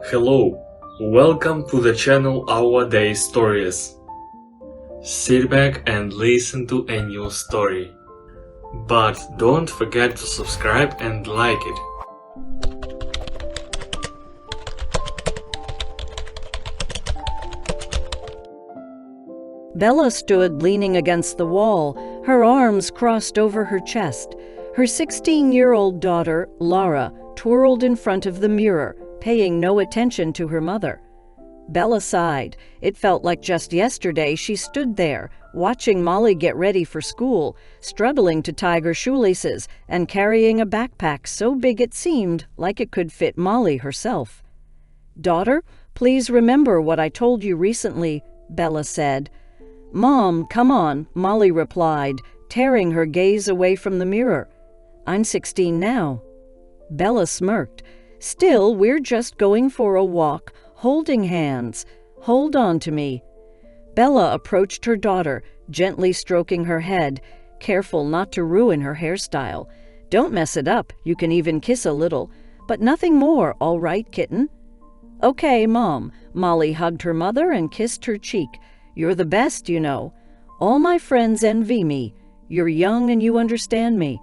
Hello, welcome to the channel Our Day Stories. Sit back and listen to a new story. But don't forget to subscribe and like it. Bella stood leaning against the wall, her arms crossed over her chest. Her 16-year-old daughter, Lara, twirled in front of the mirror, paying no attention to her mother. Bella sighed. It felt like just yesterday she stood there, watching Molly get ready for school, struggling to tie her shoelaces and carrying a backpack so big it seemed like it could fit Molly herself. "Daughter, please remember what I told you recently," Bella said. "Mom, come on," Molly replied, tearing her gaze away from the mirror. "I'm 16 now." Bella smirked. "Still, we're just going for a walk, holding hands. Hold on to me." Bella approached her daughter, gently stroking her head, careful not to ruin her hairstyle. "Don't mess it up, you can even kiss a little. But nothing more, all right, kitten?" "Okay, Mom." Molly hugged her mother and kissed her cheek. "You're the best, you know. All my friends envy me. You're young and you understand me."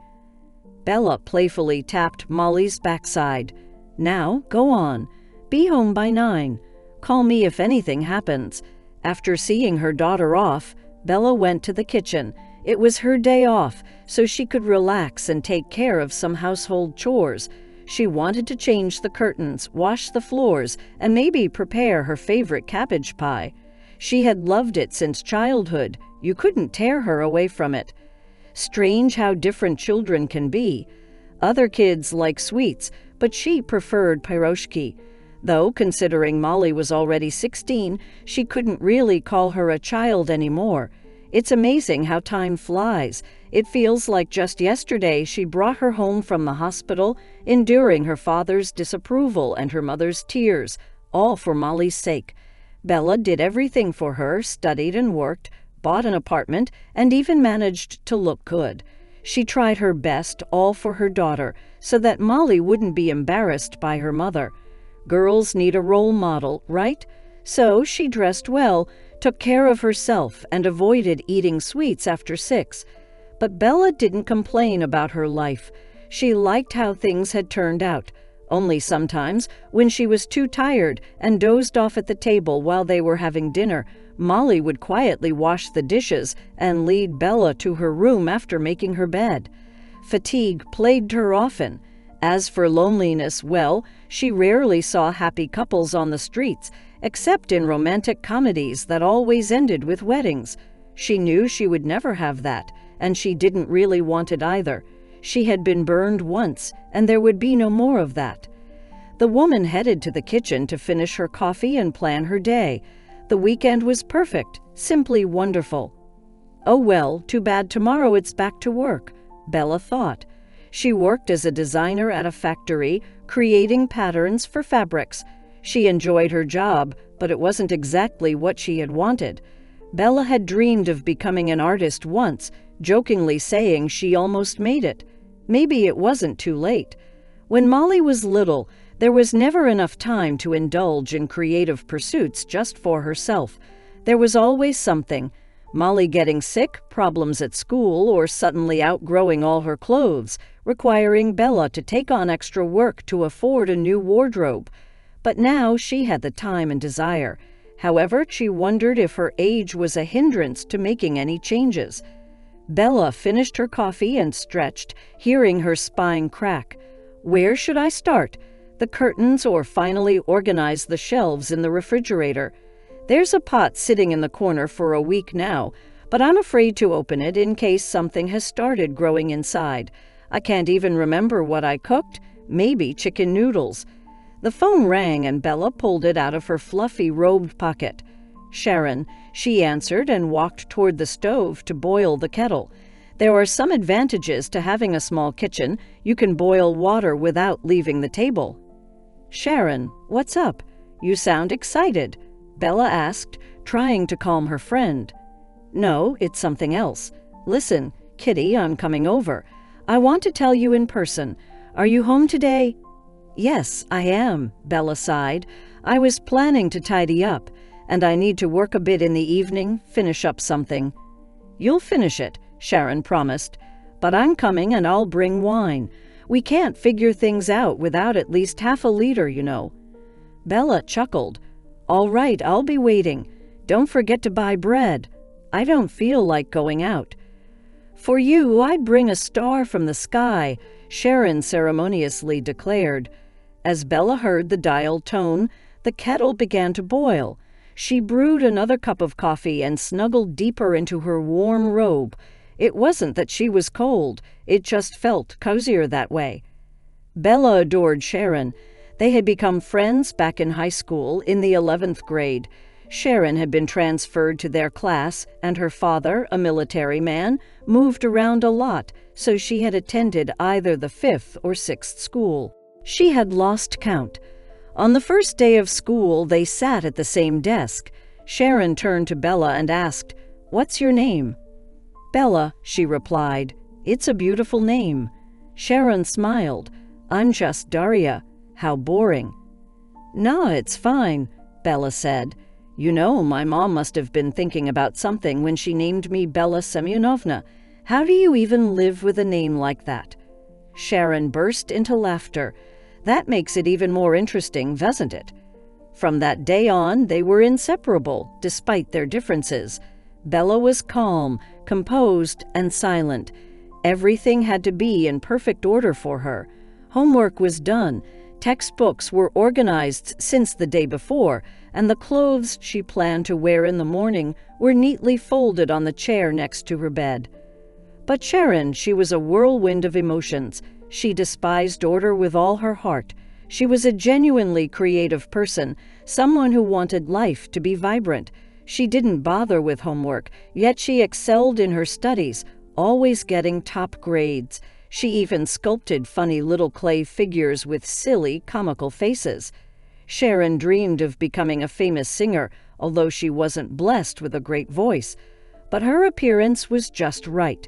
Bella playfully tapped Molly's backside. "Now, go on. Be home by 9. Call me if anything happens." After seeing her daughter off, Bella went to the kitchen. It was her day off, so she could relax and take care of some household chores. She wanted to change the curtains, wash the floors, and maybe prepare her favorite cabbage pie. She had loved it since childhood. You couldn't tear her away from it. Strange how different children can be. Other kids like sweets, but she preferred pyroshki. Though, considering Molly was already 16, she couldn't really call her a child anymore. It's amazing how time flies. It feels like just yesterday she brought her home from the hospital, enduring her father's disapproval and her mother's tears, all for Molly's sake. Bella did everything for her, studied and worked, bought an apartment, and even managed to look good. She tried her best, all for her daughter, so that Molly wouldn't be embarrassed by her mother. Girls need a role model, right? So she dressed well, took care of herself, and avoided eating sweets after 6. But Bella didn't complain about her life. She liked how things had turned out. Only sometimes, when she was too tired and dozed off at the table while they were having dinner, Molly would quietly wash the dishes and lead Bella to her room after making her bed. Fatigue plagued her often. As for loneliness, well, she rarely saw happy couples on the streets, except in romantic comedies that always ended with weddings. She knew she would never have that, and she didn't really want it either. She had been burned once, and there would be no more of that. The woman headed to the kitchen to finish her coffee and plan her day. The weekend was perfect, simply wonderful. "Oh well, too bad tomorrow it's back to work," Bella thought. She worked as a designer at a factory, creating patterns for fabrics. She enjoyed her job, but it wasn't exactly what she had wanted. Bella had dreamed of becoming an artist once, jokingly saying she almost made it. Maybe it wasn't too late. When Molly was little, there was never enough time to indulge in creative pursuits just for herself. There was always something. Molly getting sick, problems at school, or suddenly outgrowing all her clothes, requiring Bella to take on extra work to afford a new wardrobe. But now she had the time and desire. However, she wondered if her age was a hindrance to making any changes. Bella finished her coffee and stretched, hearing her spine crack. Where should I start? The curtains, or finally organize the shelves in the refrigerator? There's a pot sitting in the corner for a week now, but I'm afraid to open it in case something has started growing inside. I can't even remember what I cooked. Maybe chicken noodles. The phone rang and Bella pulled it out of her fluffy robed pocket. "Sharon," she answered and walked toward the stove to boil the kettle. There are some advantages to having a small kitchen. You can boil water without leaving the table. "Sharon, what's up? You sound excited," Bella asked, trying to calm her friend. "No, it's something else. Listen, Kitty, I'm coming over. I want to tell you in person. Are you home today?" "Yes, I am," Bella sighed. "I was planning to tidy up, and I need to work a bit in the evening, finish up something." "You'll finish it," Sharon promised. "But I'm coming and I'll bring wine. We can't figure things out without at least half a liter, you know." Bella chuckled. "All right, I'll be waiting. Don't forget to buy bread. I don't feel like going out." "For you, I'd bring a star from the sky," Sharon ceremoniously declared. As Bella heard the dial tone, the kettle began to boil. She brewed another cup of coffee and snuggled deeper into her warm robe. It wasn't that she was cold, it just felt cozier that way. Bella adored Sharon. They had become friends back in high school in the 11th grade. Sharon had been transferred to their class, and her father, a military man, moved around a lot, so she had attended either the 5th or 6th school. She had lost count. On the first day of school, they sat at the same desk. Sharon turned to Bella and asked, "What's your name?" "Bella," she replied. "It's a beautiful name." Sharon smiled. "I'm just Daria. How boring." "No, it's fine," Bella said. "You know, my mom must have been thinking about something when she named me Bella Semyonovna. How do you even live with a name like that?" Sharon burst into laughter. "That makes it even more interesting, doesn't it?" From that day on, they were inseparable, despite their differences. Bella was calm, composed, and silent. Everything had to be in perfect order for her. Homework was done. Textbooks were organized since the day before, and the clothes she planned to wear in the morning were neatly folded on the chair next to her bed. But Sharon, she was a whirlwind of emotions. She despised order with all her heart. She was a genuinely creative person, someone who wanted life to be vibrant. She didn't bother with homework, yet she excelled in her studies, always getting top grades. She even sculpted funny little clay figures with silly, comical faces. Sharon dreamed of becoming a famous singer, although she wasn't blessed with a great voice. But her appearance was just right.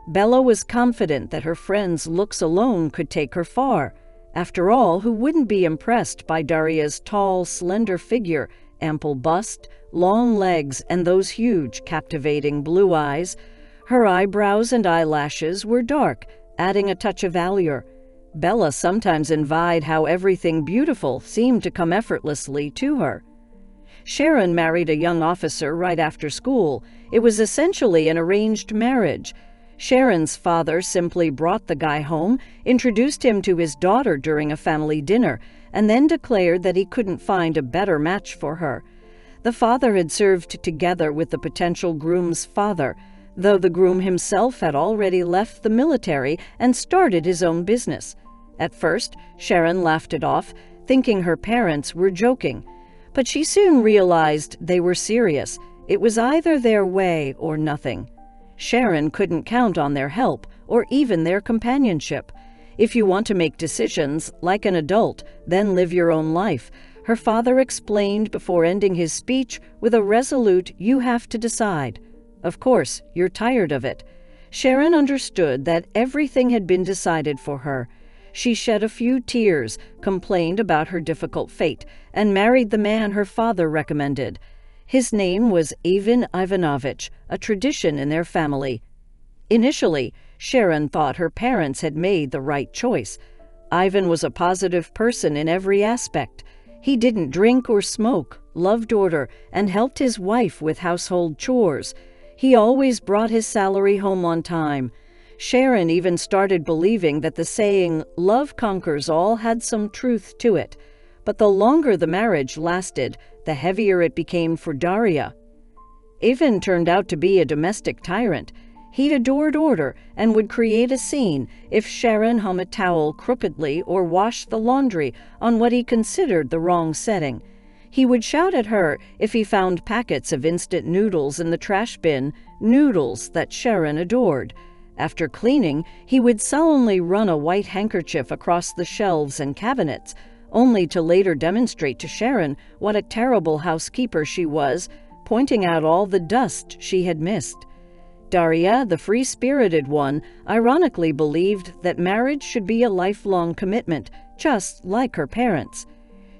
Bella was confident that her friend's looks alone could take her far. After all, who wouldn't be impressed by Daria's tall, slender figure, ample bust, long legs, and those huge, captivating blue eyes? Her eyebrows and eyelashes were dark, adding a touch of allure. Bella sometimes envied how everything beautiful seemed to come effortlessly to her. Sharon married a young officer right after school. It was essentially an arranged marriage. Sharon's father simply brought the guy home, introduced him to his daughter during a family dinner, and then declared that he couldn't find a better match for her. The father had served together with the potential groom's father, though the groom himself had already left the military and started his own business. At first, Sharon laughed it off, thinking her parents were joking. But she soon realized they were serious. It was either their way or nothing. Sharon couldn't count on their help or even their companionship. If you want to make decisions like an adult, then live your own life, her father explained before ending his speech with a resolute, "You have to decide. Of course, you're tired of it." Sharon understood that everything had been decided for her. She shed a few tears, complained about her difficult fate, and married the man her father recommended. His name was Ivan Ivanovich, a tradition in their family. Initially, Sharon thought her parents had made the right choice. Ivan was a positive person in every aspect. He didn't drink or smoke, loved order, and helped his wife with household chores. He always brought his salary home on time. Sharon even started believing that the saying, "love conquers all," had some truth to it. But the longer the marriage lasted, the heavier it became for Daria. Ivan turned out to be a domestic tyrant. He adored order and would create a scene if Sharon hung a towel crookedly or washed the laundry on what he considered the wrong setting. He would shout at her if he found packets of instant noodles in the trash bin, noodles that Sharon adored. After cleaning, he would sullenly run a white handkerchief across the shelves and cabinets, only to later demonstrate to Sharon what a terrible housekeeper she was, pointing out all the dust she had missed. Daria, the free-spirited one, ironically believed that marriage should be a lifelong commitment, just like her parents.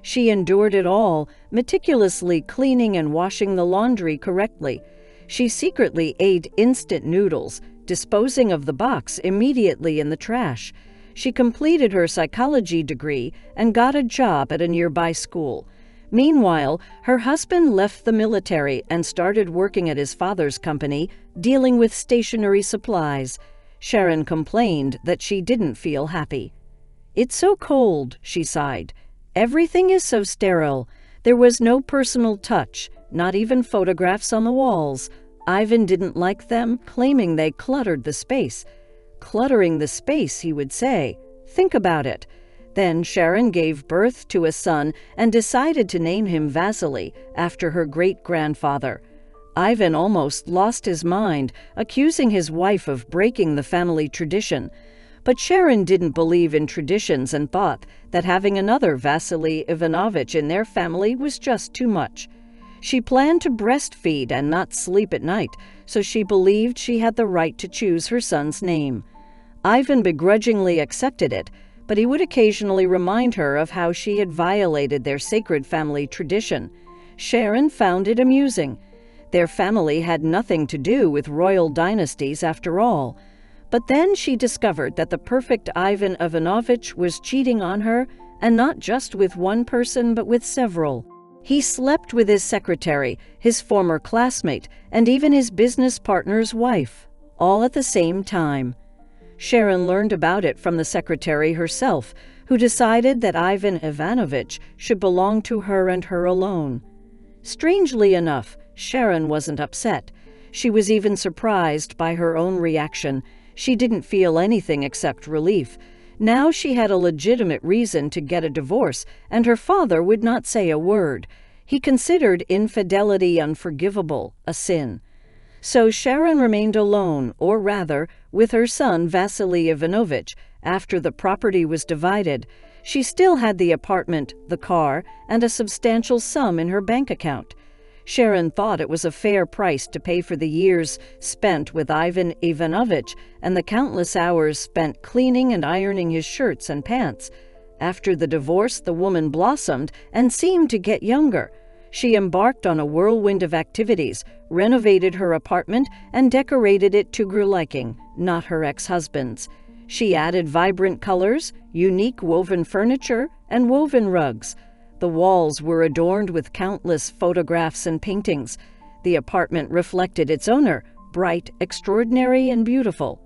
She endured it all, meticulously cleaning and washing the laundry correctly. She secretly ate instant noodles, disposing of the box immediately in the trash. She completed her psychology degree and got a job at a nearby school. Meanwhile, her husband left the military and started working at his father's company, dealing with stationery supplies. Sharon complained that she didn't feel happy. "It's so cold," she sighed. "Everything is so sterile. There was no personal touch, not even photographs on the walls. Ivan didn't like them, claiming they cluttered the space." Cluttering the space, he would say. Think about it. Then Sharon gave birth to a son and decided to name him Vasily, after her great-grandfather. Ivan almost lost his mind, accusing his wife of breaking the family tradition. But Sharon didn't believe in traditions and thought that having another Vasily Ivanovich in their family was just too much. She planned to breastfeed and not sleep at night, so she believed she had the right to choose her son's name. Ivan begrudgingly accepted it, but he would occasionally remind her of how she had violated their sacred family tradition. Sharon found it amusing. Their family had nothing to do with royal dynasties after all. But then she discovered that the perfect Ivan Ivanovich was cheating on her, and not just with one person but with several. He slept with his secretary, his former classmate, and even his business partner's wife, all at the same time. Sharon learned about it from the secretary herself, who decided that Ivan Ivanovich should belong to her and her alone. Strangely enough, Sharon wasn't upset. She was even surprised by her own reaction. She didn't feel anything except relief. Now she had a legitimate reason to get a divorce, and her father would not say a word. He considered infidelity unforgivable, a sin. So Sharon remained alone, or rather, with her son Vasily Ivanovich. After the property was divided, she still had the apartment, the car, and a substantial sum in her bank account. Sharon thought it was a fair price to pay for the years spent with Ivan Ivanovich and the countless hours spent cleaning and ironing his shirts and pants. After the divorce, the woman blossomed and seemed to get younger. She embarked on a whirlwind of activities, renovated her apartment, and decorated it to her liking, not her ex-husband's. She added vibrant colors, unique woven furniture, and woven rugs. The walls were adorned with countless photographs and paintings. The apartment reflected its owner, bright, extraordinary, and beautiful.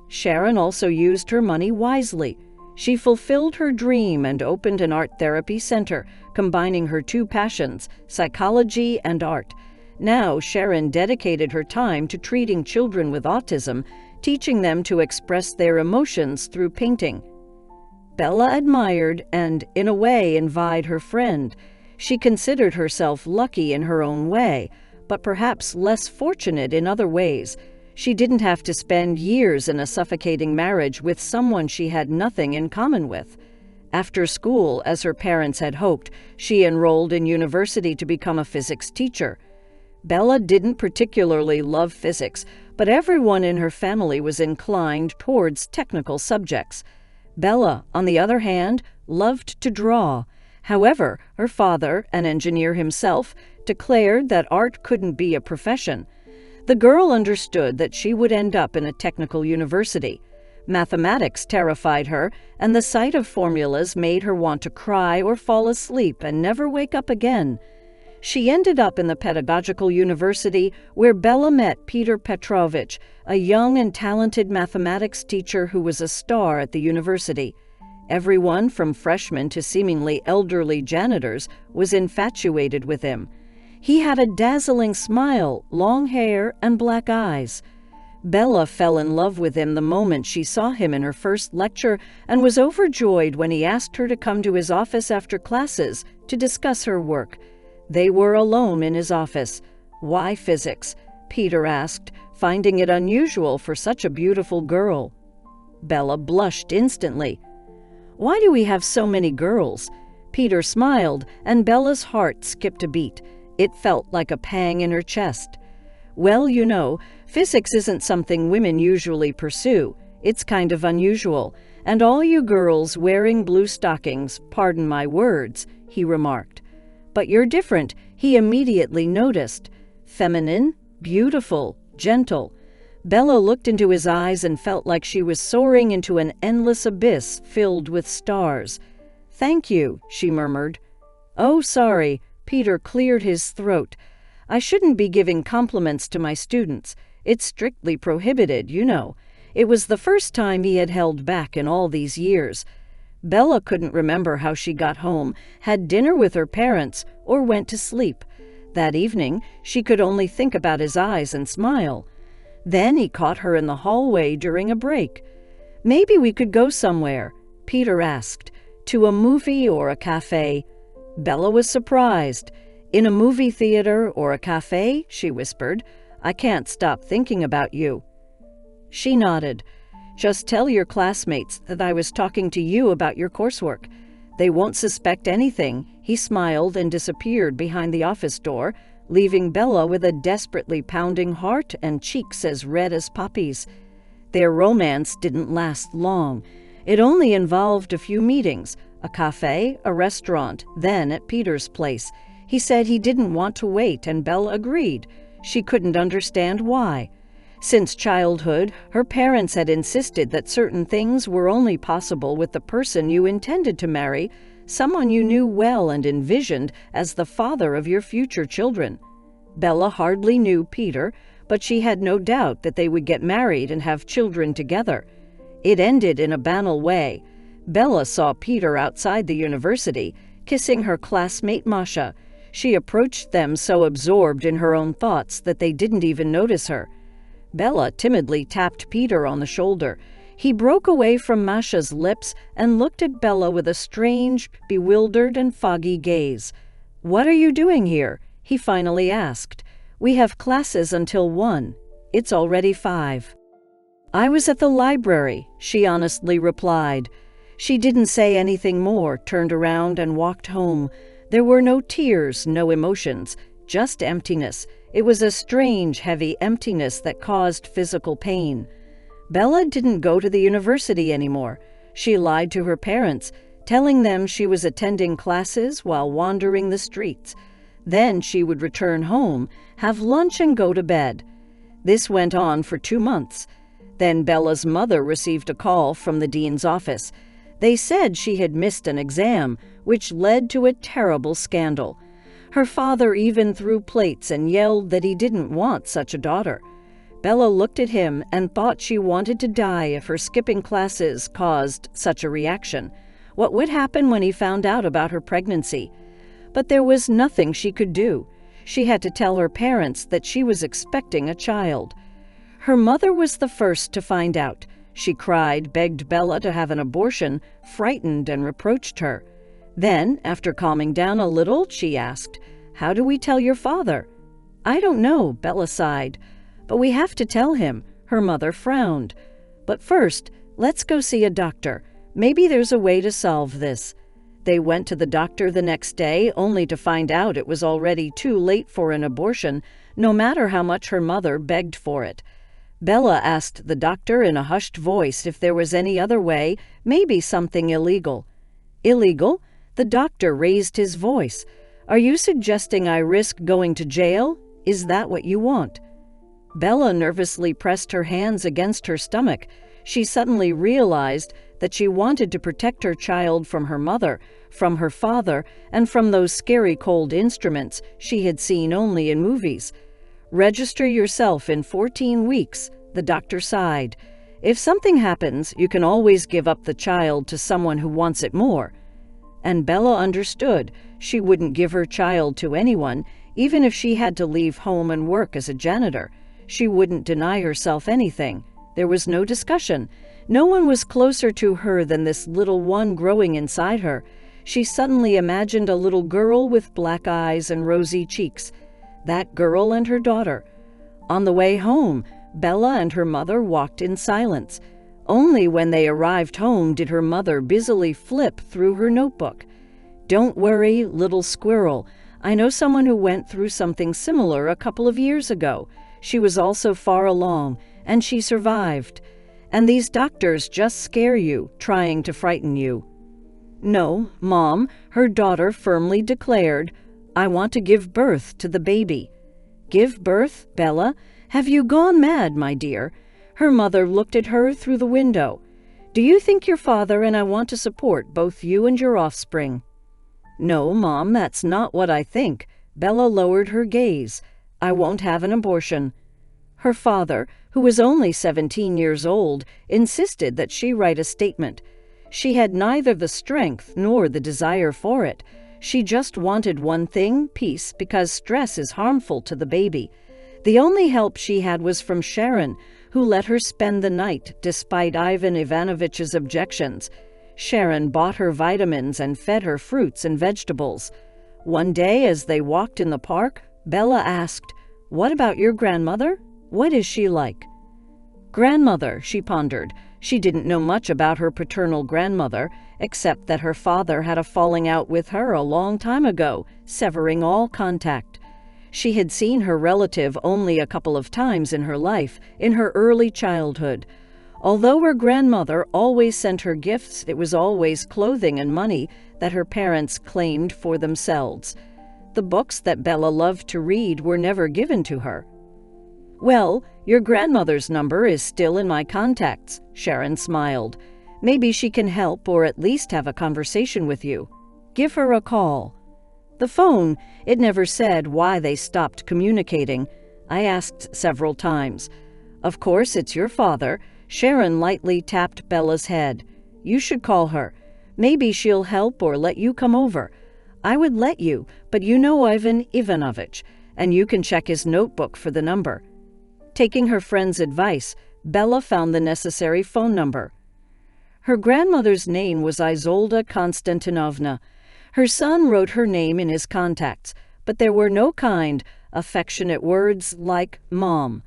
Sharon also used her money wisely. She fulfilled her dream and opened an art therapy center, combining her two passions, psychology and art. Now Sharon dedicated her time to treating children with autism, teaching them to express their emotions through painting. Bella admired and, in a way, envied her friend. She considered herself lucky in her own way, but perhaps less fortunate in other ways. She didn't have to spend years in a suffocating marriage with someone she had nothing in common with. After school, as her parents had hoped, she enrolled in university to become a physics teacher. Bella didn't particularly love physics, but everyone in her family was inclined towards technical subjects. Bella, on the other hand, loved to draw. However, her father, an engineer himself, declared that art couldn't be a profession. The girl understood that she would end up in a technical university. Mathematics terrified her, and the sight of formulas made her want to cry or fall asleep and never wake up again. She ended up in the pedagogical university, where Bella met Peter Petrovich, a young and talented mathematics teacher who was a star at the university. Everyone, from freshmen to seemingly elderly janitors, was infatuated with him. He had a dazzling smile, long hair, and black eyes. Bella fell in love with him the moment she saw him in her first lecture and was overjoyed when he asked her to come to his office after classes to discuss her work. They were alone in his office. "Why physics?" Peter asked, finding it unusual for such a beautiful girl. Bella blushed instantly. "Why do we have so many girls?" Peter smiled, and Bella's heart skipped a beat. It felt like a pang in her chest. "Well, you know, physics isn't something women usually pursue. It's kind of unusual, "And all you girls wearing blue stockings, pardon my words," he remarked. "But you're different," he immediately noticed. "Feminine, beautiful, gentle." Bella looked into his eyes and felt like she was soaring into an endless abyss filled with stars. "Thank you," she murmured. "Oh, sorry," Peter cleared his throat. "I shouldn't be giving compliments to my students. It's strictly prohibited, you know." It was the first time he had held back in all these years. Bella couldn't remember how she got home, had dinner with her parents, or went to sleep. That evening, she could only think about his eyes and smile. Then he caught her in the hallway during a break. "Maybe we could go somewhere," Peter asked. "To a movie or a cafe?" Bella was surprised. "In a movie theater or a cafe?" she whispered. "I can't stop thinking about you." She nodded. "Just tell your classmates that I was talking to you about your coursework. They won't suspect anything." He smiled and disappeared behind the office door, leaving Bella with a desperately pounding heart and cheeks as red as poppies. Their romance didn't last long. It only involved a few meetings, a cafe, a restaurant, then at Peter's place. He said he didn't want to wait, and Bella agreed. She couldn't understand why. Since childhood, her parents had insisted that certain things were only possible with the person you intended to marry, someone you knew well and envisioned as the father of your future children. Bella hardly knew Peter, but she had no doubt that they would get married and have children together. It ended in a banal way. Bella saw Peter outside the university, kissing her classmate Masha. She approached them so absorbed in her own thoughts that they didn't even notice her. Bella timidly tapped Peter on the shoulder. He broke away from Masha's lips and looked at Bella with a strange, bewildered and foggy gaze. "What are you doing here?" he finally asked. "We have classes until 1. It's already 5. "I was at the library," she honestly replied. She didn't say anything more, turned around and walked home. There were no tears, no emotions, just emptiness. It was a strange, heavy emptiness that caused physical pain. Bella didn't go to the university anymore. She lied to her parents, telling them she was attending classes while wandering the streets. Then she would return home, have lunch and go to bed. This went on for 2 months. Then Bella's mother received a call from the dean's office. They said she had missed an exam, which led to a terrible scandal. Her father even threw plates and yelled that he didn't want such a daughter. Bella looked at him and thought she wanted to die if her skipping classes caused such a reaction. What would happen when he found out about her pregnancy? But there was nothing she could do. She had to tell her parents that she was expecting a child. Her mother was the first to find out. She cried, begged Bella to have an abortion, frightened and reproached her. Then, after calming down a little, she asked, "How do we tell your father?" "I don't know," Bella sighed. "But we have to tell him." Her mother frowned. "But first, let's go see a doctor. Maybe there's a way to solve this." They went to the doctor the next day, only to find out it was already too late for an abortion, no matter how much her mother begged for it. Bella asked the doctor in a hushed voice if there was any other way, maybe something illegal. "Illegal?" The doctor raised his voice. "Are you suggesting I risk going to jail? Is that what you want?" Bella nervously pressed her hands against her stomach. She suddenly realized that she wanted to protect her child from her mother, from her father, and from those scary cold instruments she had seen only in movies. "Register yourself in 14 weeks, the doctor sighed. "If something happens, you can always give up the child to someone who wants it more." And Bella understood. She wouldn't give her child to anyone, even if she had to leave home and work as a janitor. She wouldn't deny herself anything. There was no discussion. No one was closer to her than this little one growing inside her. She suddenly imagined a little girl with black eyes and rosy cheeks. That girl and her daughter. On the way home, Bella and her mother walked in silence. Only when they arrived home did her mother busily flip through her notebook. "Don't worry, little squirrel. I know someone who went through something similar a couple of years ago. She was also far along, and she survived. and these doctors just scare you, trying to frighten you." "No, Mom," her daughter firmly declared. "I want to give birth to the baby." "Give birth, Bella? Have you gone mad, my dear?" Her mother looked at her through the window. "Do you think your father and I want to support both you and your offspring?" "No, Mom, that's not what I think." Bella lowered her gaze. "I won't have an abortion." Her father, who was only 17 years old, insisted that she write a statement. She had neither the strength nor the desire for it. She just wanted one thing, peace, because stress is harmful to the baby. The only help she had was from Sharon, who let her spend the night despite Ivan Ivanovich's objections. Sharon bought her vitamins and fed her fruits and vegetables. One day, as they walked in the park, Bella asked, "What about your grandmother? What is she like?" Grandmother, she pondered. She didn't know much about her paternal grandmother, except that her father had a falling out with her a long time ago, severing all contact. She had seen her relative only a couple of times in her life, in her early childhood. Although her grandmother always sent her gifts, it was always clothing and money that her parents claimed for themselves. The books that Bella loved to read were never given to her. "Well, your grandmother's number is still in my contacts," Sharon smiled. "Maybe she can help or at least have a conversation with you. Give her a call." The phone, it never said why they stopped communicating. I asked several times. "Of course, it's your father." Sharon lightly tapped Bella's head. "You should call her. Maybe she'll help or let you come over. I would let you, but you know Ivan Ivanovich, and you can check his notebook for the number." Taking her friend's advice, Bella found the necessary phone number. Her grandmother's name was Isolda Konstantinovna. Her son wrote her name in his contacts, but there were no kind, affectionate words like Mom.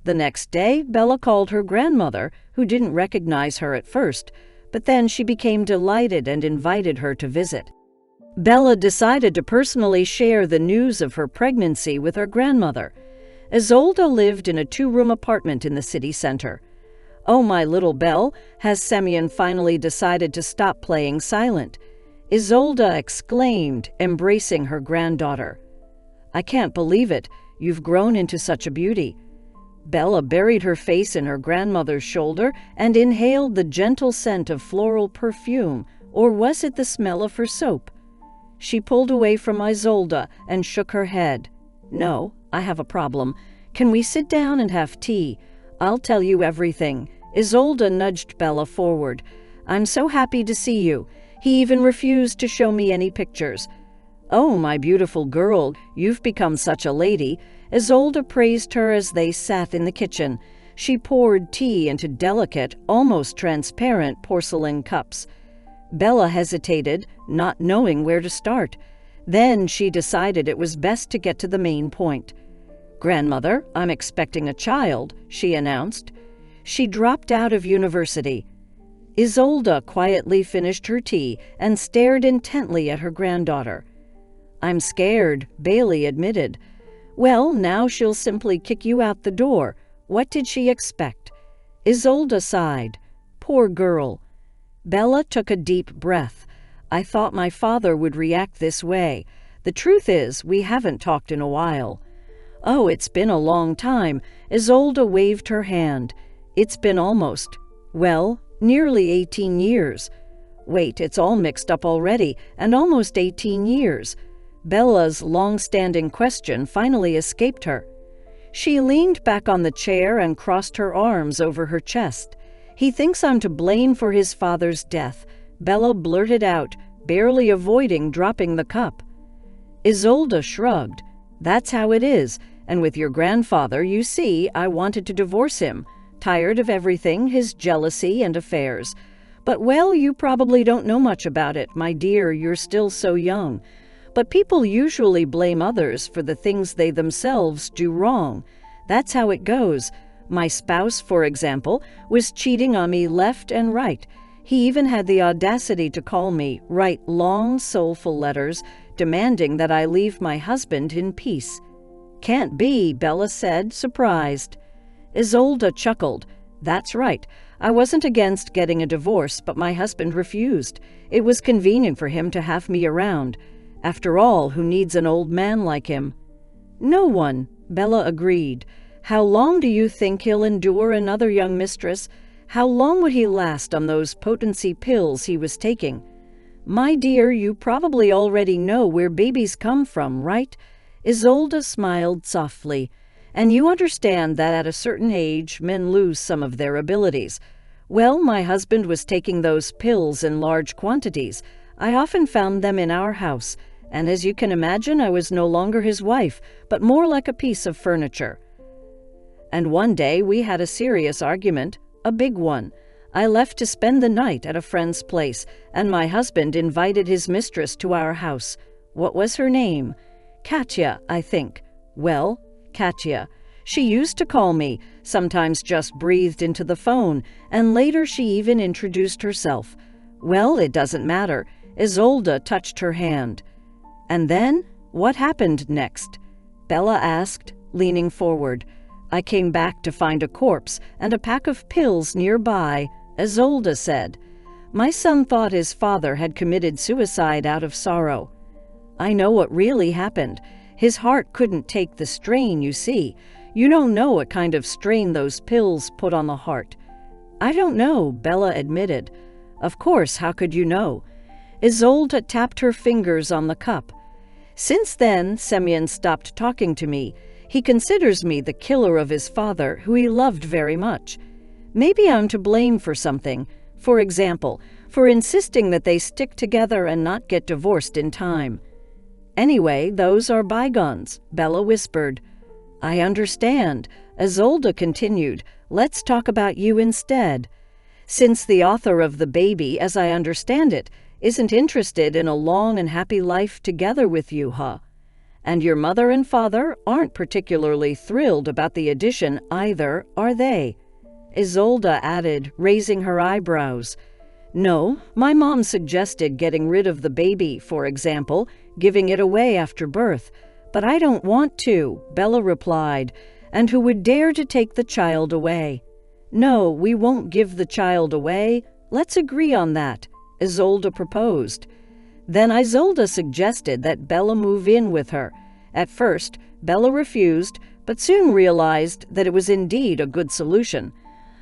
The next day, Bella called her grandmother, who didn't recognize her at first, but then she became delighted and invited her to visit. Bella decided to personally share the news of her pregnancy with her grandmother. Isolda lived in a 2-room apartment in the city center. "Oh, my little Belle, has Semyon finally decided to stop playing silent?" Isolda exclaimed, embracing her granddaughter. "I can't believe it. You've grown into such a beauty." Bella buried her face in her grandmother's shoulder and inhaled the gentle scent of floral perfume, or was it the smell of her soap? She pulled away from Isolda and shook her head. "No, I have a problem. Can we sit down and have tea? I'll tell you everything." Isolda nudged Bella forward. "I'm so happy to see you. He even refused to show me any pictures." "Oh, my beautiful girl, you've become such a lady." Isolda praised her as they sat in the kitchen. She poured tea into delicate, almost transparent porcelain cups. Bella hesitated, not knowing where to start. Then she decided it was best to get to the main point. "Grandmother, I'm expecting a child," she announced. She dropped out of university. Isolda quietly finished her tea and stared intently at her granddaughter. "I'm scared," Bailey admitted. "Well, now she'll simply kick you out the door." What did she expect? Isolda sighed. "Poor girl." Bella took a deep breath. "I thought my father would react this way. The truth is, we haven't talked in a while." "Oh, it's been a long time." Isolda waved her hand. "It's been nearly 18 years. Wait, it's all mixed up already, and almost 18 years. Bella's long-standing question finally escaped her. She leaned back on the chair and crossed her arms over her chest. "He thinks I'm to blame for his father's death," Bella blurted out, barely avoiding dropping the cup. Isolda shrugged. "That's how it is, and with your grandfather, you see, I wanted to divorce him. Tired of everything, his jealousy and affairs. But, well, you probably don't know much about it, my dear, you're still so young. But people usually blame others for the things they themselves do wrong. That's how it goes. My spouse, for example, was cheating on me left and right. He even had the audacity to call me, write long, soulful letters, demanding that I leave my husband in peace." "Can't be," Bella said, surprised. Isolda chuckled. "That's right. I wasn't against getting a divorce, but my husband refused. It was convenient for him to have me around. After all, who needs an old man like him? No one, Bella agreed. How long do you think he'll endure another young mistress? How long would he last on those potency pills he was taking? My dear, you probably already know where babies come from, right? Isolde smiled softly. And you understand that at a certain age, men lose some of their abilities. Well, my husband was taking those pills in large quantities. I often found them in our house, and as you can imagine, I was no longer his wife, but more like a piece of furniture. And one day we had a serious argument, a big one. I left to spend the night at a friend's place, and my husband invited his mistress to our house. What was her name? Katya, I think. Well, Katya. She used to call me, sometimes just breathed into the phone, and later she even introduced herself. Well, it doesn't matter. Isolde touched her hand. And then, what happened next? Bella asked, leaning forward. I came back to find a corpse and a pack of pills nearby, Isolde said. My son thought his father had committed suicide out of sorrow. I know what really happened. His heart couldn't take the strain, you see. You don't know what kind of strain those pills put on the heart. I don't know, Bella admitted. Of course, how could you know? Isolde tapped her fingers on the cup. Since then, Semyon stopped talking to me. He considers me the killer of his father, who he loved very much. Maybe I'm to blame for something. For example, for insisting that they stick together and not get divorced in time. Anyway, those are bygones, Bella whispered. I understand. Isolde continued. Let's talk about you instead. Since the author of the baby, as I understand it, isn't interested in a long and happy life together with you, huh? And your mother and father aren't particularly thrilled about the addition either, are they? Isolde added, raising her eyebrows. No, my mom suggested getting rid of the baby, for example, giving it away after birth. But I don't want to, Bella replied. And who would dare to take the child away? No, we won't give the child away. Let's agree on that, Isolde proposed. Then Isolde suggested that Bella move in with her. At first, Bella refused, but soon realized that it was indeed a good solution.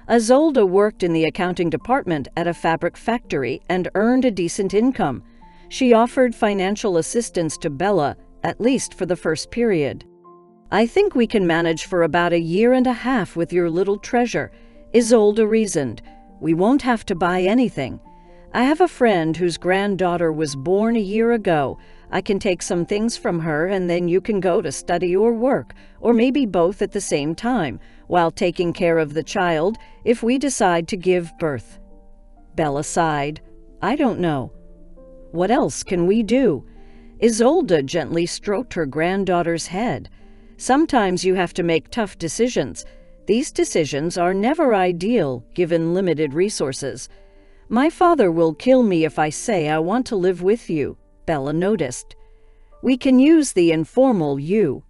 Isolde worked in the accounting department at a fabric factory and earned a decent income. She offered financial assistance to Bella, at least for the first period. I think we can manage for about 1.5 years with your little treasure, Isolde reasoned. We won't have to buy anything. I have a friend whose granddaughter was born 1 year ago. I can take some things from her and then you can go to study or work, or maybe both at the same time, while taking care of the child if we decide to give birth. Bella sighed. I don't know. What else can we do? Isolde gently stroked her granddaughter's head. Sometimes you have to make tough decisions. These decisions are never ideal, given limited resources. My father will kill me if I say I want to live with you, Bella noticed. We can use the informal you.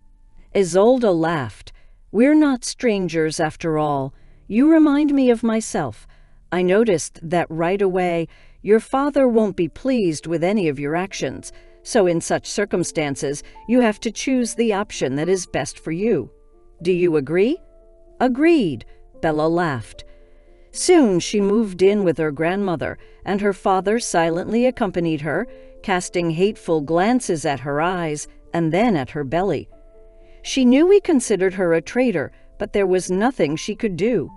Isolde laughed. We're not strangers after all. You remind me of myself. I noticed that right away. Your father won't be pleased with any of your actions, so in such circumstances, you have to choose the option that is best for you. Do you agree? Agreed, Bella laughed. Soon she moved in with her grandmother, and her father silently accompanied her, casting hateful glances at her eyes and then at her belly. She knew he considered her a traitor, but there was nothing she could do.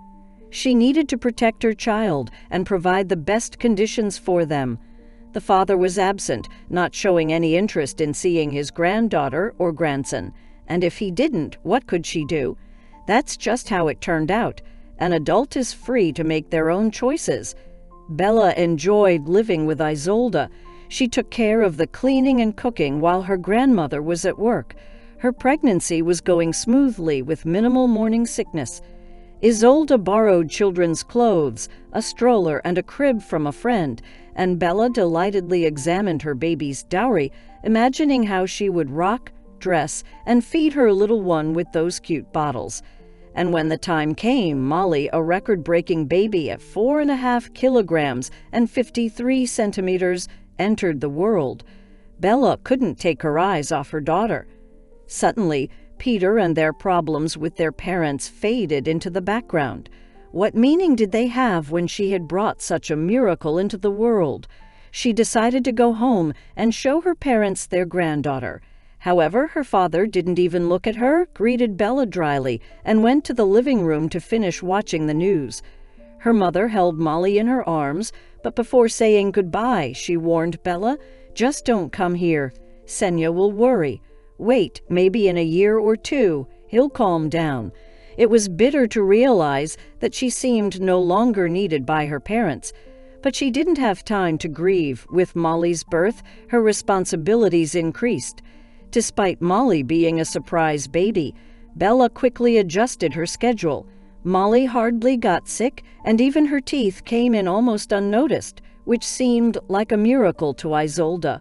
She needed to protect her child and provide the best conditions for them. The father was absent, not showing any interest in seeing his granddaughter or grandson, and if he didn't, what could she do? That's just how it turned out. An adult is free to make their own choices. Bella enjoyed living with Isolde. She took care of the cleaning and cooking while her grandmother was at work. Her pregnancy was going smoothly with minimal morning sickness. Isolde borrowed children's clothes, a stroller, and a crib from a friend, and Bella delightedly examined her baby's dowry, imagining how she would rock, dress, and feed her little one with those cute bottles. And when the time came, Molly, a record-breaking baby at 4.5 kilograms and 53 centimeters, entered the world. Bella couldn't take her eyes off her daughter. Suddenly, Peter and their problems with their parents faded into the background. What meaning did they have when she had brought such a miracle into the world? She decided to go home and show her parents their granddaughter. However, her father didn't even look at her, greeted Bella dryly, and went to the living room to finish watching the news. Her mother held Molly in her arms, but before saying goodbye, she warned Bella, "Just don't come here. Senya will worry. Wait, maybe in a year or two, he'll calm down." It was bitter to realize that she seemed no longer needed by her parents. But she didn't have time to grieve. With Molly's birth, her responsibilities increased. Despite Molly being a surprise baby, Bella quickly adjusted her schedule. Molly hardly got sick, and even her teeth came in almost unnoticed, which seemed like a miracle to Isolde.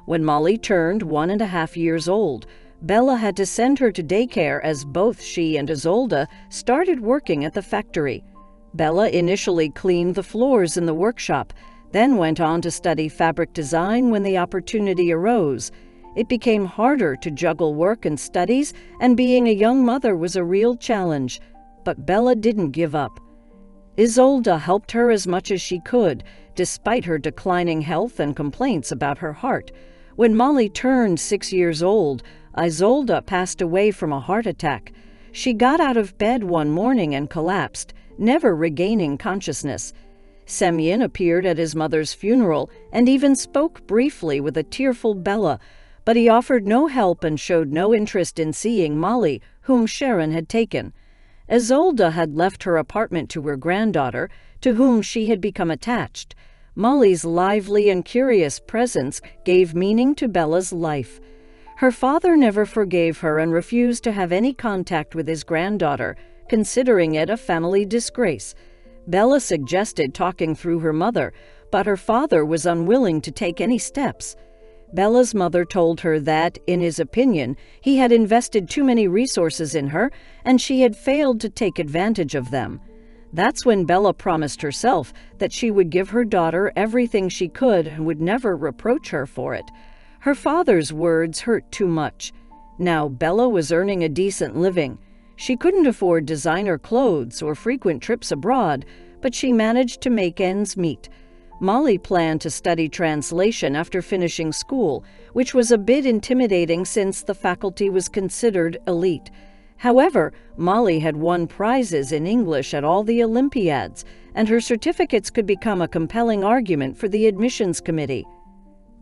When Molly turned 1.5 years old, Bella had to send her to daycare as both she and Isolde started working at the factory. Bella initially cleaned the floors in the workshop, then went on to study fabric design when the opportunity arose. It became harder to juggle work and studies, and being a young mother was a real challenge. But Bella didn't give up. Isolde helped her as much as she could, despite her declining health and complaints about her heart. When Molly turned 6 years old, Isolde passed away from a heart attack. She got out of bed one morning and collapsed, never regaining consciousness. Semyon appeared at his mother's funeral and even spoke briefly with a tearful Bella, but he offered no help and showed no interest in seeing Molly, whom Sharon had taken. Isolde had left her apartment to her granddaughter, to whom she had become attached. Molly's lively and curious presence gave meaning to Bella's life. Her father never forgave her and refused to have any contact with his granddaughter, considering it a family disgrace. Bella suggested talking through her mother, but her father was unwilling to take any steps. Bella's mother told her that, in his opinion, he had invested too many resources in her, and she had failed to take advantage of them. That's when Bella promised herself that she would give her daughter everything she could and would never reproach her for it. Her father's words hurt too much. Now Bella was earning a decent living. She couldn't afford designer clothes or frequent trips abroad, but she managed to make ends meet. Molly planned to study translation after finishing school, which was a bit intimidating since the faculty was considered elite. However, Molly had won prizes in English at all the Olympiads, and her certificates could become a compelling argument for the admissions committee.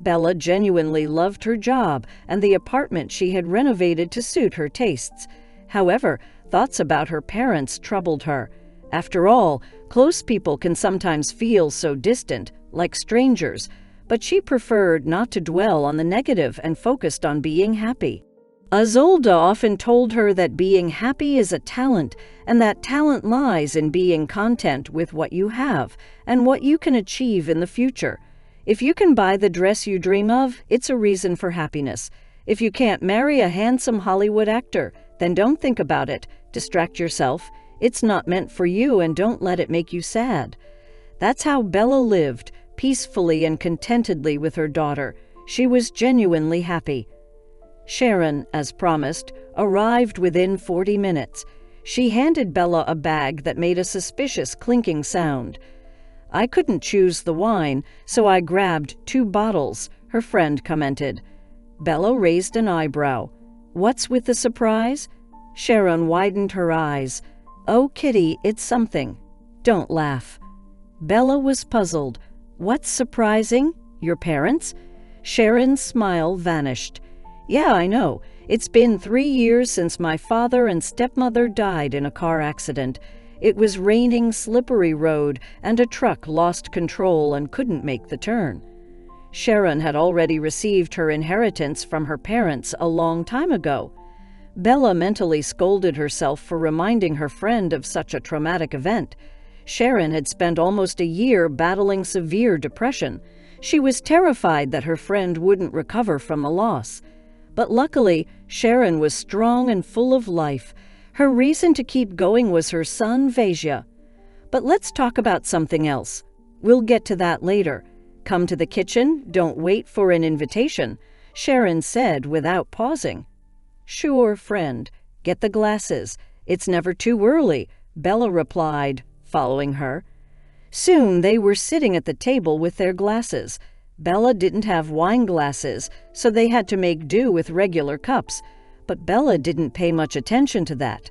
Bella genuinely loved her job and the apartment she had renovated to suit her tastes. However, thoughts about her parents troubled her. After all, close people can sometimes feel so distant, like strangers, but she preferred not to dwell on the negative and focused on being happy. Isolde often told her that being happy is a talent, and that talent lies in being content with what you have and what you can achieve in the future. If you can buy the dress you dream of, it's a reason for happiness. If you can't marry a handsome Hollywood actor, then don't think about it. Distract yourself. It's not meant for you, and don't let it make you sad. That's how Bella lived, peacefully and contentedly with her daughter. She was genuinely happy. Sharon, as promised, arrived within 40 minutes. She handed Bella a bag that made a suspicious clinking sound. "I couldn't choose the wine, so I grabbed 2 bottles," her friend commented. Bella raised an eyebrow. "What's with the surprise?" Sharon widened her eyes. "Oh, Kitty, it's something. Don't laugh." Bella was puzzled. "What's surprising? Your parents?" Sharon's smile vanished. "Yeah, I know. It's been 3 years since my father and stepmother died in a car accident. It was raining, slippery road, and a truck lost control and couldn't make the turn." Sharon had already received her inheritance from her parents a long time ago. Bella mentally scolded herself for reminding her friend of such a traumatic event. Sharon had spent almost a year battling severe depression. She was terrified that her friend wouldn't recover from the loss. But luckily, Sharon was strong and full of life. Her reason to keep going was her son, Vasia. But let's talk about something else. We'll get to that later. Come to the kitchen, don't wait for an invitation, Sharon said without pausing. Sure, friend. Get the glasses. It's never too early, Bella replied, following her. Soon they were sitting at the table with their glasses. Bella didn't have wine glasses, so they had to make do with regular cups. But Bella didn't pay much attention to that.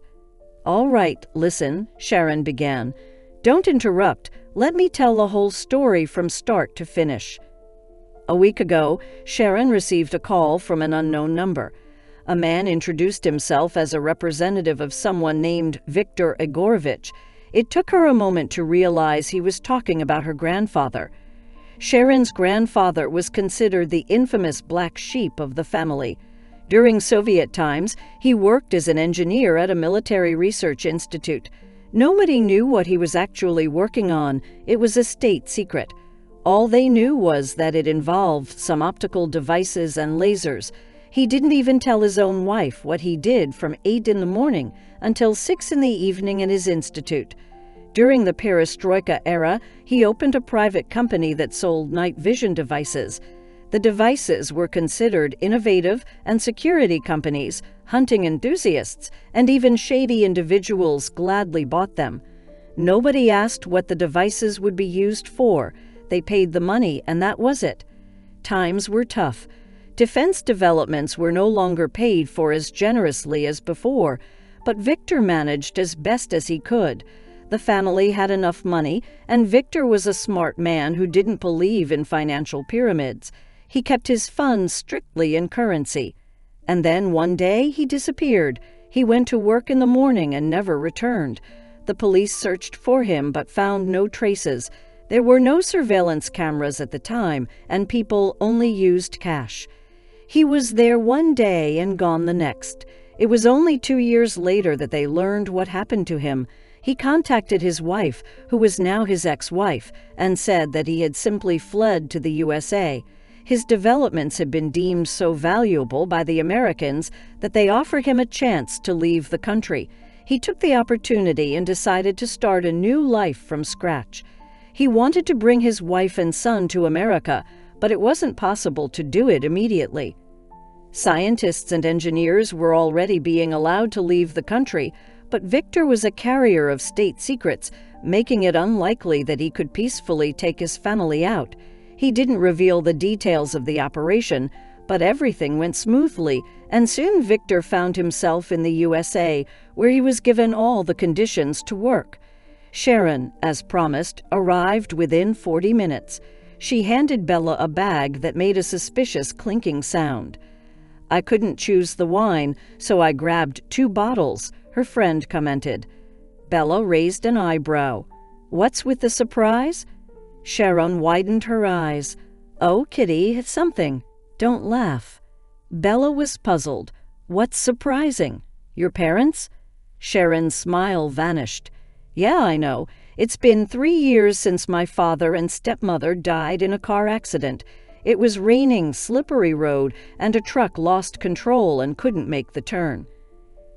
All right, listen, Sharon began. Don't interrupt. Let me tell the whole story from start to finish. A week ago, Sharon received a call from an unknown number. A man introduced himself as a representative of someone named Viktor Egorovich. It took her a moment to realize he was talking about her grandfather. Sharon's grandfather was considered the infamous black sheep of the family. During Soviet times, he worked as an engineer at a military research institute. Nobody knew what he was actually working on. It was a state secret. All they knew was that it involved some optical devices and lasers. He didn't even tell his own wife what he did from 8 in the morning until 6 in the evening in his institute. During the Perestroika era, he opened a private company that sold night vision devices. The devices were considered innovative, and security companies, hunting enthusiasts, and even shady individuals gladly bought them. Nobody asked what the devices would be used for. They paid the money, and that was it. Times were tough. Defense developments were no longer paid for as generously as before, but Viktor managed as best as he could. The family had enough money, and Viktor was a smart man who didn't believe in financial pyramids. He kept his funds strictly in currency. And then one day he disappeared. He went to work in the morning and never returned. The police searched for him but found no traces. There were no surveillance cameras at the time, and people only used cash. He was there one day and gone the next. It was only 2 years later that they learned what happened to him. He contacted his wife, who was now his ex-wife, and said that he had simply fled to the USA. His developments had been deemed so valuable by the Americans that they offered him a chance to leave the country. He took the opportunity and decided to start a new life from scratch. He wanted to bring his wife and son to America, but it wasn't possible to do it immediately. Scientists and engineers were already being allowed to leave the country, but Viktor was a carrier of state secrets, making it unlikely that he could peacefully take his family out. He didn't reveal the details of the operation, but everything went smoothly, and soon Viktor found himself in the USA, where he was given all the conditions to work. Sharon, as promised, arrived within 40 minutes. She handed Bella a bag that made a suspicious clinking sound. I couldn't choose the wine, so I grabbed 2 bottles, her friend commented. Bella raised an eyebrow. What's with the surprise? Sharon widened her eyes. Oh, Kitty, it's something. Don't laugh. Bella was puzzled. What's surprising? Your parents? Sharon's smile vanished. Yeah, I know. It's been 3 years since my father and stepmother died in a car accident. It was raining, slippery road, and a truck lost control and couldn't make the turn.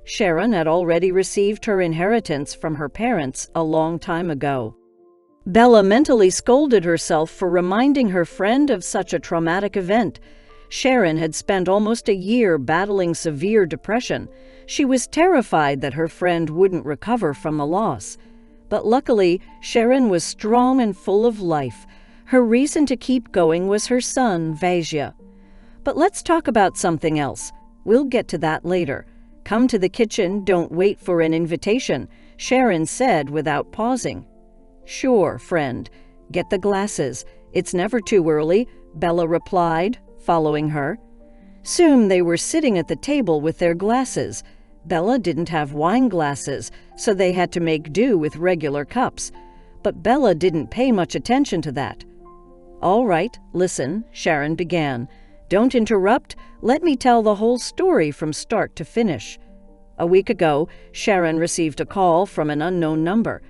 Sharon had already received her inheritance from her parents a long time ago. Bella mentally scolded herself for reminding her friend of such a traumatic event. Sharon had spent almost a year battling severe depression. She was terrified that her friend wouldn't recover from the loss. But luckily, Sharon was strong and full of life. Her reason to keep going was her son, Vasia. But let's talk about something else. We'll get to that later. Come to the kitchen, don't wait for an invitation, Sharon said without pausing. Sure, friend. Get the glasses. It's never too early, Bella replied, following her. Soon they were sitting at the table with their glasses. Bella didn't have wine glasses, so they had to make do with regular cups. But Bella didn't pay much attention to that. All right, listen, Sharon began. Don't interrupt. Let me tell the whole story from start to finish. A week ago, Sharon received a call from an unknown number.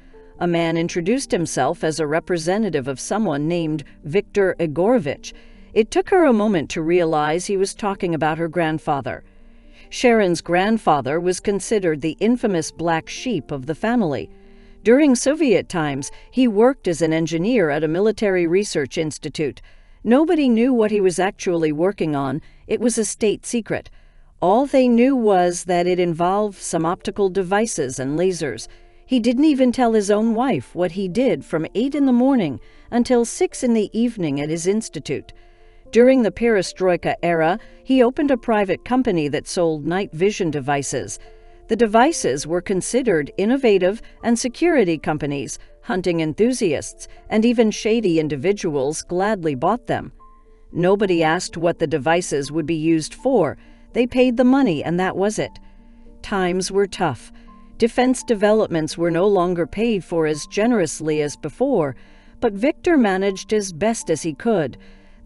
A man introduced himself as a representative of someone named Viktor Egorovich. It took her a moment to realize he was talking about her grandfather. Sharon's grandfather was considered the infamous black sheep of the family. During Soviet times, he worked as an engineer at a military research institute. Nobody knew what he was actually working on. It was a state secret. All they knew was that it involved some optical devices and lasers. He didn't even tell his own wife what he did from 8 in the morning until 6 in the evening at his institute. During the Perestroika era, he opened a private company that sold night vision devices. The devices were considered innovative, and security companies, hunting enthusiasts, and even shady individuals gladly bought them. Nobody asked what the devices would be used for. They paid the money, and that was it. Times were tough. Defense developments were no longer paid for as generously as before, but Victor managed as best as he could.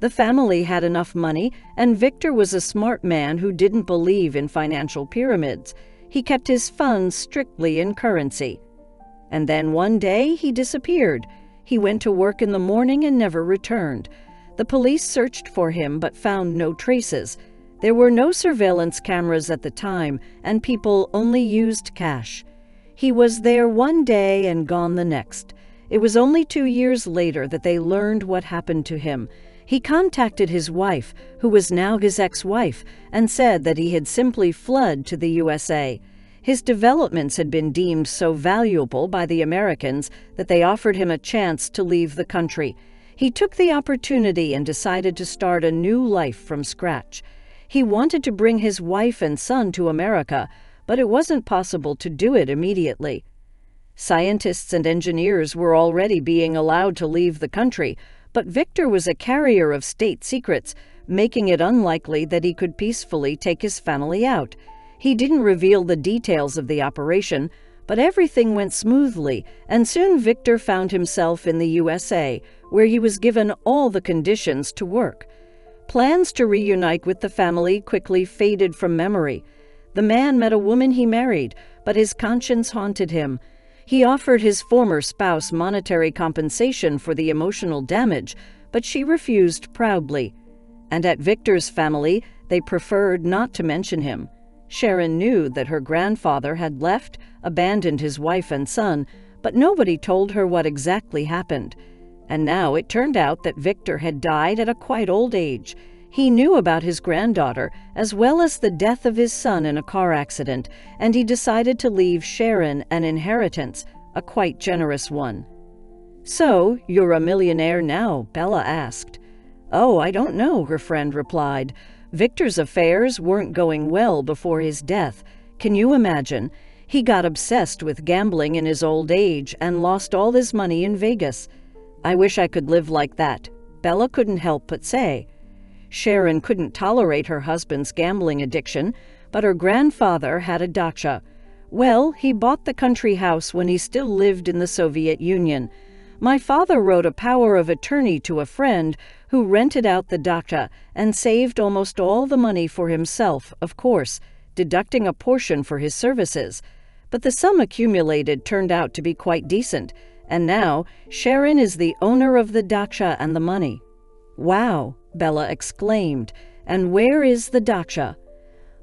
The family had enough money, and Victor was a smart man who didn't believe in financial pyramids. He kept his funds strictly in currency. And then one day he disappeared. He went to work in the morning and never returned. The police searched for him but found no traces. There were no surveillance cameras at the time, and people only used cash. He was there one day and gone the next. It was only 2 years later that they learned what happened to him. He contacted his wife, who was now his ex-wife, and said that he had simply fled to the USA. His developments had been deemed so valuable by the Americans that they offered him a chance to leave the country. He took the opportunity and decided to start a new life from scratch. He wanted to bring his wife and son to America, but it wasn't possible to do it immediately. Scientists and engineers were already being allowed to leave the country, but Victor was a carrier of state secrets, making it unlikely that he could peacefully take his family out. He didn't reveal the details of the operation, but everything went smoothly, and soon Victor found himself in the USA, where he was given all the conditions to work. Plans to reunite with the family quickly faded from memory. The man met a woman he married, but his conscience haunted him. He offered his former spouse monetary compensation for the emotional damage, but she refused proudly. And at Victor's family, they preferred not to mention him. Sharon knew that her grandfather had left, abandoned his wife and son, but nobody told her what exactly happened. And now it turned out that Victor had died at a quite old age. He knew about his granddaughter, as well as the death of his son in a car accident, and he decided to leave Sharon an inheritance, a quite generous one. "So, you're a millionaire now?" Bella asked. "Oh, I don't know," her friend replied. "Victor's affairs weren't going well before his death. Can you imagine? He got obsessed with gambling in his old age and lost all his money in Vegas. I wish I could live like that," Bella couldn't help but say. Sharon couldn't tolerate her husband's gambling addiction, but her grandfather had a dacha. Well, he bought the country house when he still lived in the Soviet Union. My father wrote a power of attorney to a friend who rented out the dacha and saved almost all the money for himself, of course, deducting a portion for his services. But the sum accumulated turned out to be quite decent, and now Sharon is the owner of the dacha and the money. "Wow," Bella exclaimed. "And where is the dacha?"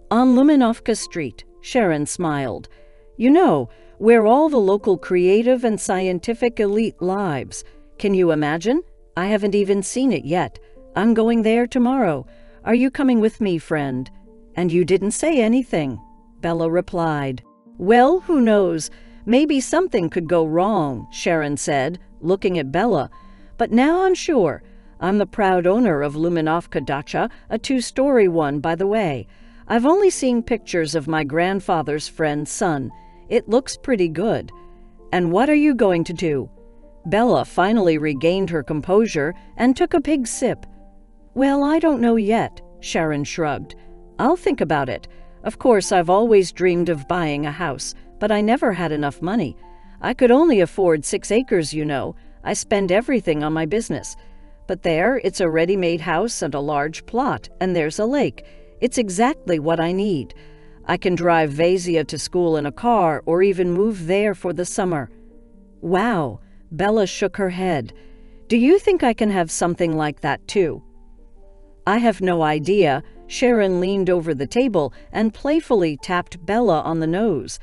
"On Luminovka Street," Sharon smiled. "You know, where all the local creative and scientific elite lives. Can you imagine? I haven't even seen it yet. I'm going there tomorrow. Are you coming with me, friend?" "And you didn't say anything," Bella replied. "Well, who knows? Maybe something could go wrong," Sharon said, looking at Bella. "But now I'm sure. I'm the proud owner of Luminovka Dacha, a 2-story one, by the way. I've only seen pictures of my grandfather's friend's son. It looks pretty good." "And what are you going to do?" Bella finally regained her composure and took a big sip. "Well, I don't know yet," Sharon shrugged. "I'll think about it. Of course, I've always dreamed of buying a house, but I never had enough money. I could only afford 6 acres, you know. I spend everything on my business. But there, it's a ready-made house and a large plot, and there's a lake. It's exactly what I need. I can drive Vasia to school in a car or even move there for the summer." "Wow," Bella shook her head. "Do you think I can have something like that too?" "I have no idea," Sharon leaned over the table and playfully tapped Bella on the nose.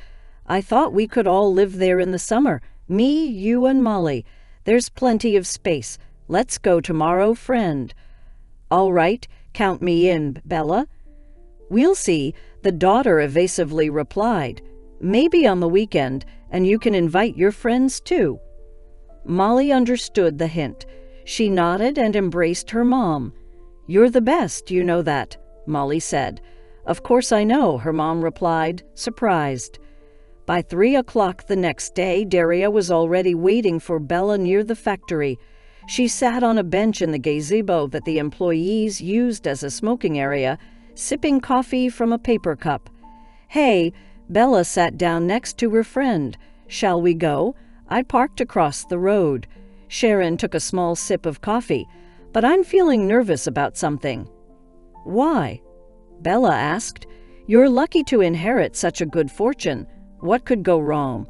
"I thought we could all live there in the summer. Me, you, and Molly. There's plenty of space. Let's go tomorrow, friend." "All right, count me in, Bella." "We'll see," the daughter evasively replied. "Maybe on the weekend, and you can invite your friends too." Molly understood the hint. She nodded and embraced her mom. "You're the best, you know that," Molly said. "Of course I know," her mom replied, surprised. By 3 o'clock the next day, Daria was already waiting for Bella near the factory. She sat on a bench in the gazebo that the employees used as a smoking area, sipping coffee from a paper cup. "Hey," Bella sat down next to her friend. "Shall we go? I parked across the road." Sharon took a small sip of coffee. "But I'm feeling nervous about something." "Why?" Bella asked. "You're lucky to inherit such a good fortune. What could go wrong?"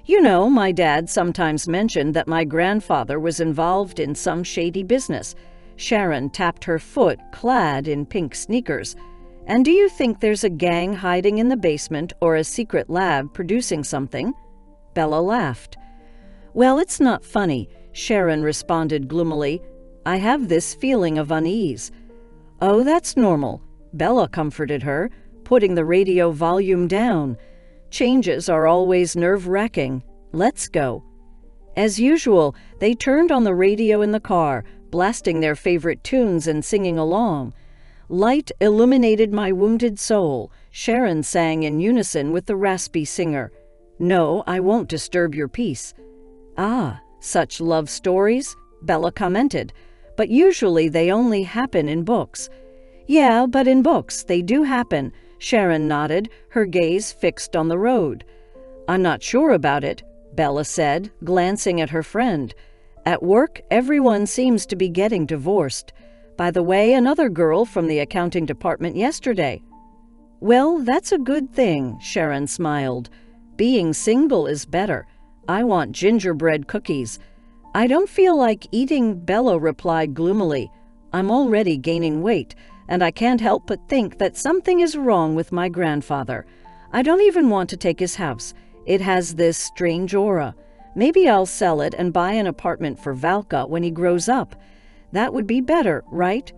"You know, my dad sometimes mentioned that my grandfather was involved in some shady business." Sharon tapped her foot, clad in pink sneakers. "And do you think there's a gang hiding in the basement or a secret lab producing something?" Bella laughed. "Well, it's not funny," Sharon responded gloomily. "I have this feeling of unease." "Oh, that's normal," Bella comforted her, putting the radio volume down. "Changes are always nerve-wracking. Let's go." As usual, they turned on the radio in the car, blasting their favorite tunes and singing along. "Light illuminated my wounded soul," Sharon sang in unison with the raspy singer. "No, I won't disturb your peace." "Ah, such love stories," Bella commented. "But usually they only happen in books." "Yeah, but in books they do happen," Sharon nodded, her gaze fixed on the road. "I'm not sure about it," Bella said, glancing at her friend. "At work, everyone seems to be getting divorced. By the way, another girl from the accounting department yesterday." "Well, that's a good thing," Sharon smiled. "Being single is better. I want gingerbread cookies." "I don't feel like eating," Bella replied gloomily. "I'm already gaining weight, and I can't help but think that something is wrong with my grandfather. I don't even want to take his house. It has this strange aura. Maybe I'll sell it and buy an apartment for Valka when he grows up. That would be better, right?"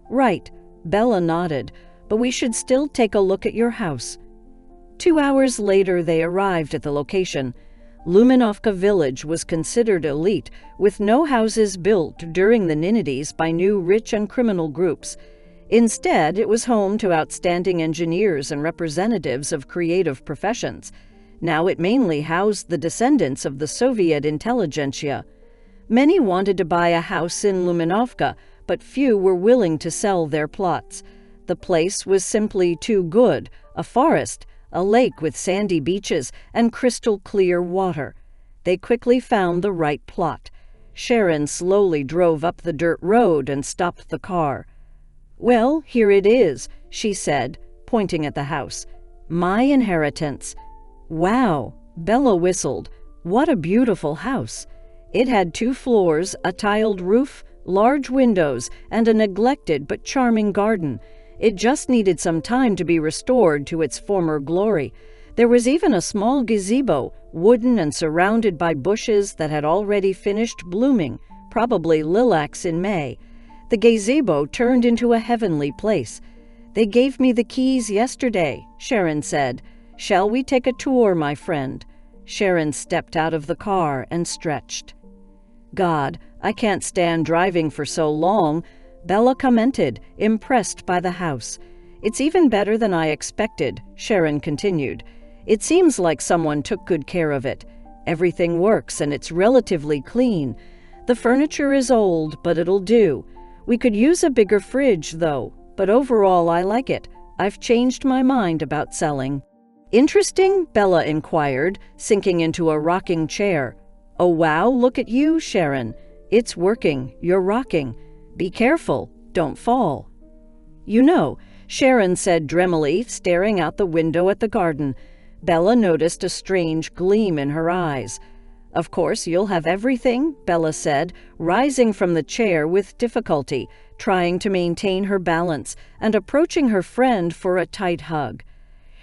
"Right," Bella nodded, "but we should still take a look at your house." 2 hours later they arrived at the location. Luminovka village was considered elite, with no houses built during the Ninides by new rich and criminal groups. Instead, it was home to outstanding engineers and representatives of creative professions. Now it mainly housed the descendants of the Soviet intelligentsia. Many wanted to buy a house in Luminovka, but few were willing to sell their plots. The place was simply too good, a forest, a lake with sandy beaches and crystal-clear water. They quickly found the right plot. Sharon slowly drove up the dirt road and stopped the car. "Well, here it is," she said, pointing at the house. "My inheritance." "Wow," Bella whistled. "What a beautiful house." It had 2 floors, a tiled roof, large windows, and a neglected but charming garden. It just needed some time to be restored to its former glory. There was even a small gazebo, wooden and surrounded by bushes that had already finished blooming, probably lilacs in May. The gazebo turned into a heavenly place. "They gave me the keys yesterday," Sharon said. "Shall we take a tour, my friend?" Sharon stepped out of the car and stretched. "God, I can't stand driving for so long," Bella commented, impressed by the house. "It's even better than I expected," Sharon continued. "It seems like someone took good care of it. Everything works and it's relatively clean. The furniture is old, but it'll do. We could use a bigger fridge, though, but overall I like it. I've changed my mind about selling." "Interesting?" Bella inquired, sinking into a rocking chair. "Oh wow, look at you, Sharon. It's working. You're rocking. Be careful. Don't fall." "You know," Sharon said dreamily, staring out the window at the garden. Bella noticed a strange gleam in her eyes. "Of course you'll have everything," Bella said, rising from the chair with difficulty, trying to maintain her balance and approaching her friend for a tight hug.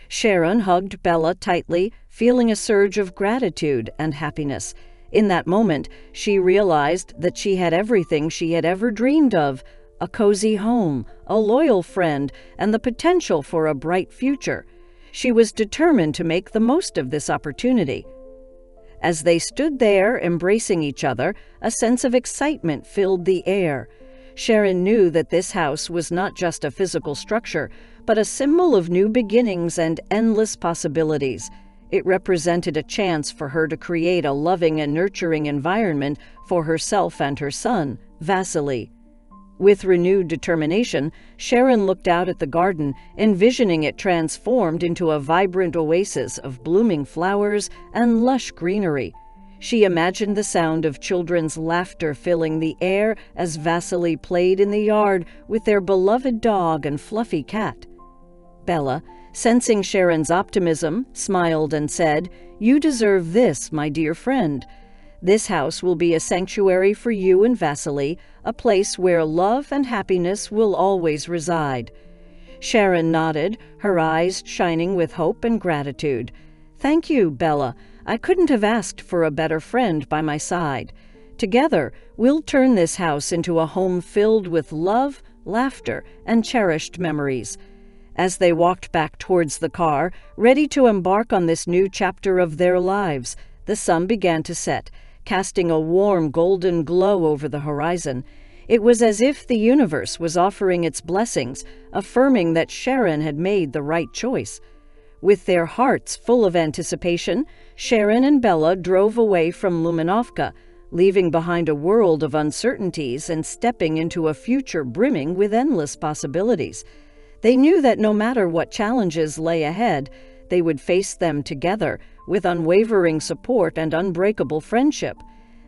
Sharon hugged Bella tightly, feeling a surge of gratitude and happiness. In that moment, she realized that she had everything she had ever dreamed of: a cozy home, a loyal friend, and the potential for a bright future. She was determined to make the most of this opportunity. As they stood there embracing each other, a sense of excitement filled the air. Sharon knew that this house was not just a physical structure, but a symbol of new beginnings and endless possibilities. It represented a chance for her to create a loving and nurturing environment for herself and her son, Vasily. With renewed determination, Sharon looked out at the garden, envisioning it transformed into a vibrant oasis of blooming flowers and lush greenery. She imagined the sound of children's laughter filling the air as Vasily played in the yard with their beloved dog and fluffy cat. Bella, sensing Sharon's optimism, smiled and said, "You deserve this, my dear friend. This house will be a sanctuary for you and Vasily, a place where love and happiness will always reside." Sharon nodded, her eyes shining with hope and gratitude. "Thank you, Bella. I couldn't have asked for a better friend by my side. Together, we'll turn this house into a home filled with love, laughter, and cherished memories." As they walked back towards the car, ready to embark on this new chapter of their lives, the sun began to set, casting a warm golden glow over the horizon. It was as if the universe was offering its blessings, affirming that Sharon had made the right choice. With their hearts full of anticipation, Sharon and Bella drove away from Luminovka, leaving behind a world of uncertainties and stepping into a future brimming with endless possibilities. They knew that no matter what challenges lay ahead, they would face them together with unwavering support and unbreakable friendship.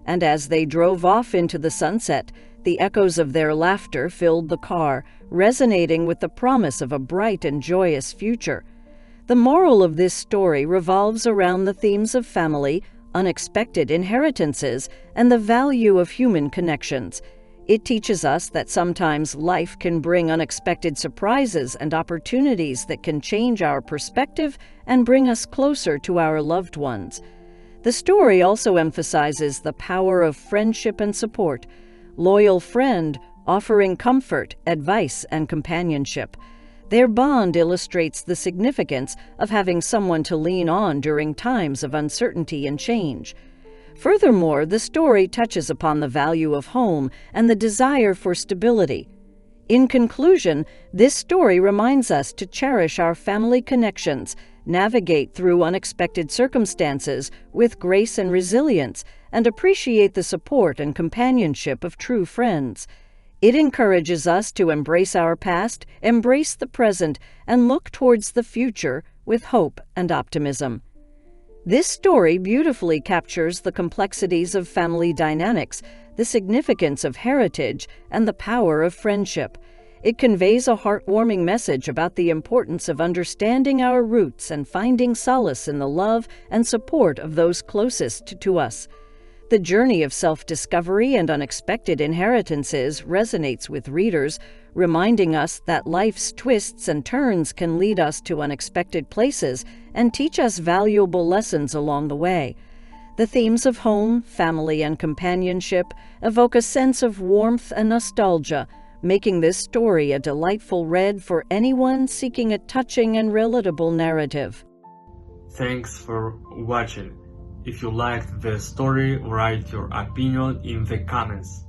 And as they drove off into the sunset, the echoes of their laughter filled the car, resonating with the promise of a bright and joyous future. The moral of this story revolves around the themes of family, unexpected inheritances, and the value of human connections. It teaches us that sometimes life can bring unexpected surprises and opportunities that can change our perspective and bring us closer to our loved ones. The story also emphasizes the power of friendship and support. Loyal friend offering comfort, advice, and companionship. Their bond illustrates the significance of having someone to lean on during times of uncertainty and change. Furthermore, the story touches upon the value of home and the desire for stability. In conclusion, this story reminds us to cherish our family connections, navigate through unexpected circumstances with grace and resilience, and appreciate the support and companionship of true friends. It encourages us to embrace our past, embrace the present, and look towards the future with hope and optimism. This story beautifully captures the complexities of family dynamics, the significance of heritage, and the power of friendship. It conveys a heartwarming message about the importance of understanding our roots and finding solace in the love and support of those closest to us. The journey of self-discovery and unexpected inheritances resonates with readers, reminding us that life's twists and turns can lead us to unexpected places and teach us valuable lessons along the way. The themes of home, family, and companionship evoke a sense of warmth and nostalgia, making this story a delightful read for anyone seeking a touching and relatable narrative. Thanks for watching. If you liked the story, write your opinion in the comments.